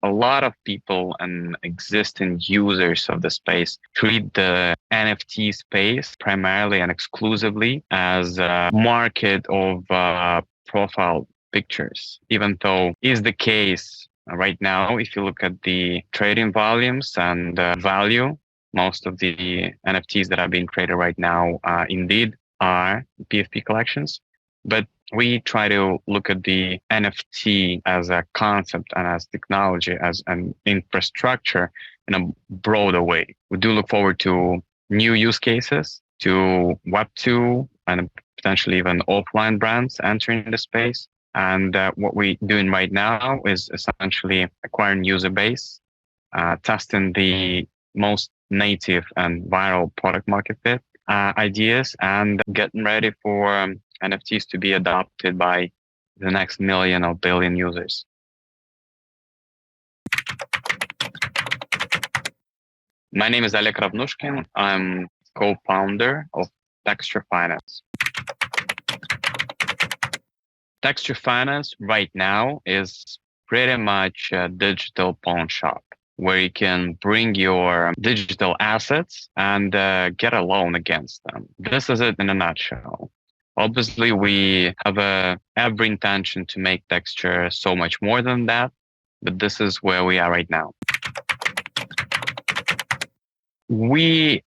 a lot of people and existing users of the space treat the NFT space primarily and exclusively as a market of profile pictures, even though is the case right now. If you look at the trading volumes and value, most of the NFTs that are being created right now indeed are PFP collections. But we try to look at the NFT as a concept and as technology, as an infrastructure in a broader way. We do look forward to new use cases, to Web2 and potentially even offline brands entering the space. And what we're doing right now is essentially acquiring user base, testing the most native and viral product market fit ideas, and getting ready for NFTs to be adopted by the next million or billion users. My name is Oleg Ravnushkin. I'm co-founder of Texture Finance. Texture Finance right now is pretty much a digital pawn shop where you can bring your digital assets and get a loan against them. This is it in a nutshell. Obviously, we have every intention to make Texture so much more than that, but this is where we are right now. We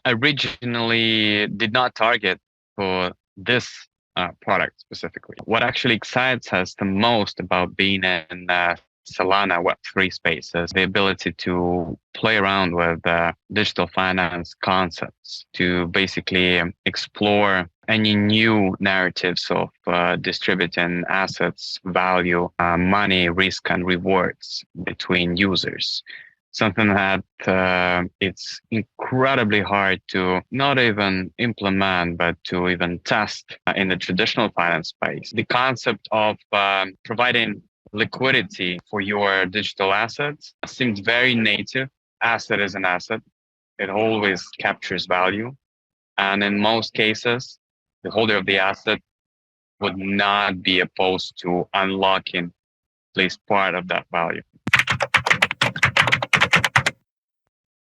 originally did not target for this product specifically. What actually excites us the most about being in Solana Web3 space is the ability to play around with digital finance concepts, to basically explore any new narratives of distributing assets, value, money, risk, and rewards between users. Something that it's incredibly hard to not even implement, but to even test in the traditional finance space. The concept of providing liquidity for your digital assets seems very native. Asset is an asset. It always captures value. And in most cases, the holder of the asset would not be opposed to unlocking at least part of that value.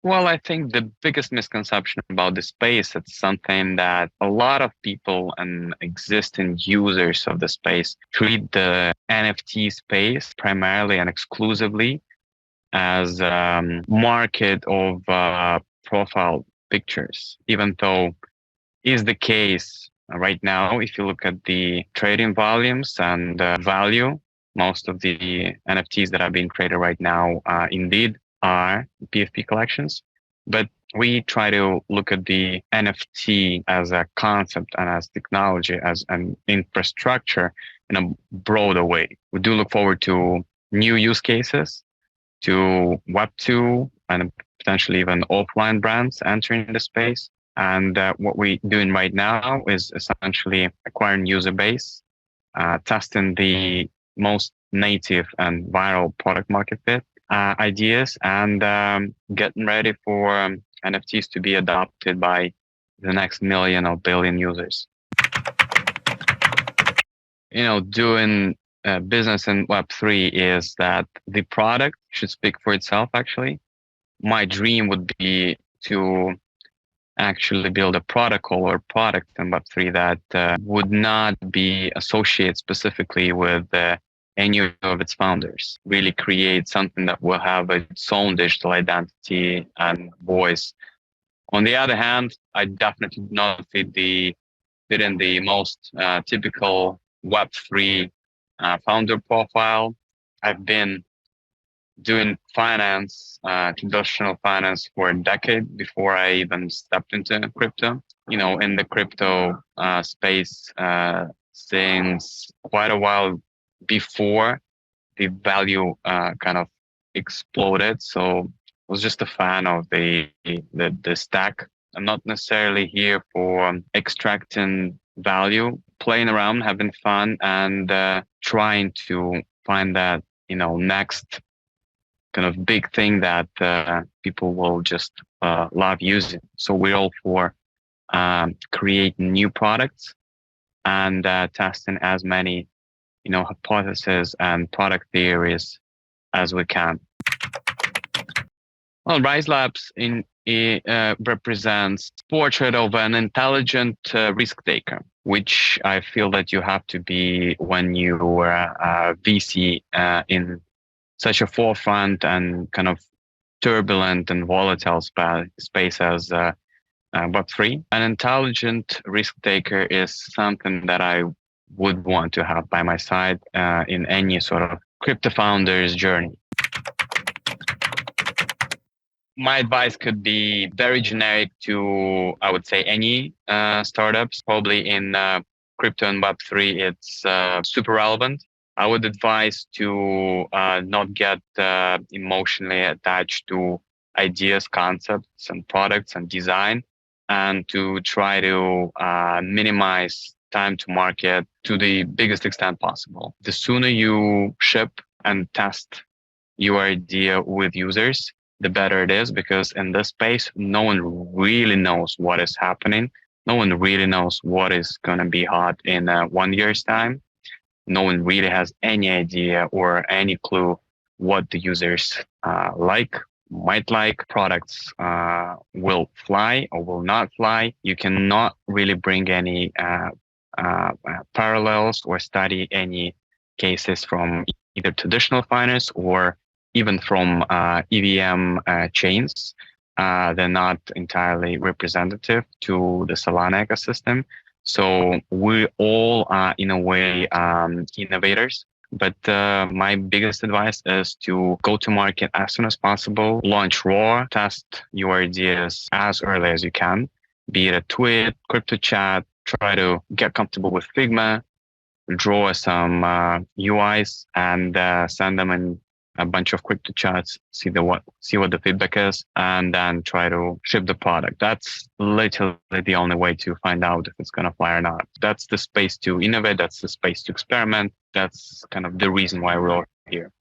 Well, I think the biggest misconception about the space, it's something that a lot of people and existing users of the space treat the NFT space primarily and exclusively as a market of profile pictures, even though is the case right now. If you look at the trading volumes and value, most of the NFTs that are being created right now indeed are PFP collections. But we try to look at the NFT as a concept and as technology, as an infrastructure in a broader way. We do look forward to new use cases, to Web2 and potentially even offline brands entering the space. And what we're doing right now is essentially acquiring user base, testing the most native and viral product market fit ideas, and getting ready for NFTs to be adopted by the next million or billion users. Doing business in Web3 is that the product should speak for itself, actually. My dream would be to actually build a protocol or product in Web3 that would not be associated specifically with any of its founders, really create something that will have its own digital identity and voice. On the other hand, I definitely do not fit in the most typical Web3 founder profile. I've been doing finance, traditional finance, for a decade before I even stepped into crypto. In the crypto space since quite a while before the value kind of exploded. So I was just a fan of the stack. I'm not necessarily here for extracting value, playing around, having fun, and trying to find that, next kind of big thing that people will just love using. So we're all for creating new products and testing as many hypotheses and product theories as we can. Well, Rise Labs represents portrait of an intelligent risk taker, which I feel that you have to be when you are a VC in such a forefront and kind of turbulent and volatile space as Web3. An intelligent risk taker is something that I would want to have by my side in any sort of crypto founder's journey. My advice could be very generic to, I would say, any startups. Probably in crypto and Web3, it's super relevant. I would advise to not get emotionally attached to ideas, concepts, and products and design, and to try to minimize time to market to the biggest extent possible. The sooner you ship and test your idea with users, the better it is, because in this space, no one really knows what is happening. No one really knows what is going to be hot in 1 year's time. No one really has any idea or any clue what the users might like. Products will fly or will not fly. You cannot really bring any parallels or study any cases from either traditional finance or even from EVM chains. They're not entirely representative to the Solana ecosystem. So we all are, in a way, innovators. But my biggest advice is to go to market as soon as possible, launch raw, test your ideas as early as you can, be it a tweet, crypto chat, try to get comfortable with Figma, draw some UIs and send them in a bunch of crypto chats, see what the feedback is, and then try to ship the product. That's literally the only way to find out if it's going to fly or not. That's the space to innovate. That's the space to experiment. That's kind of the reason why we're all here.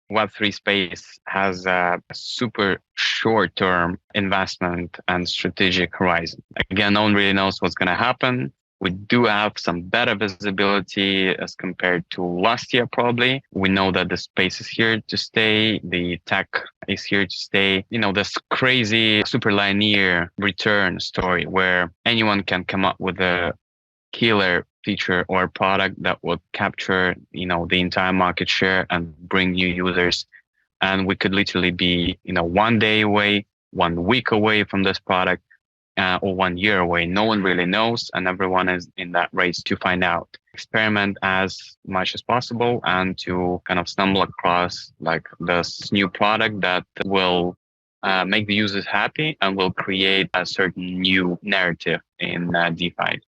Web3 space has a super short-term investment and strategic horizon. Again, no one really knows what's going to happen. We do have some better visibility as compared to last year, probably. We know that the space is here to stay. The tech is here to stay. This crazy super linear return story where anyone can come up with a killer feature or product that would capture, the entire market share and bring new users. And we could literally be, 1 day away, 1 week away from this product. Or 1 year away. No one really knows, and everyone is in that race to find out. Experiment as much as possible and to kind of stumble across like this new product that will make the users happy and will create a certain new narrative in DeFi.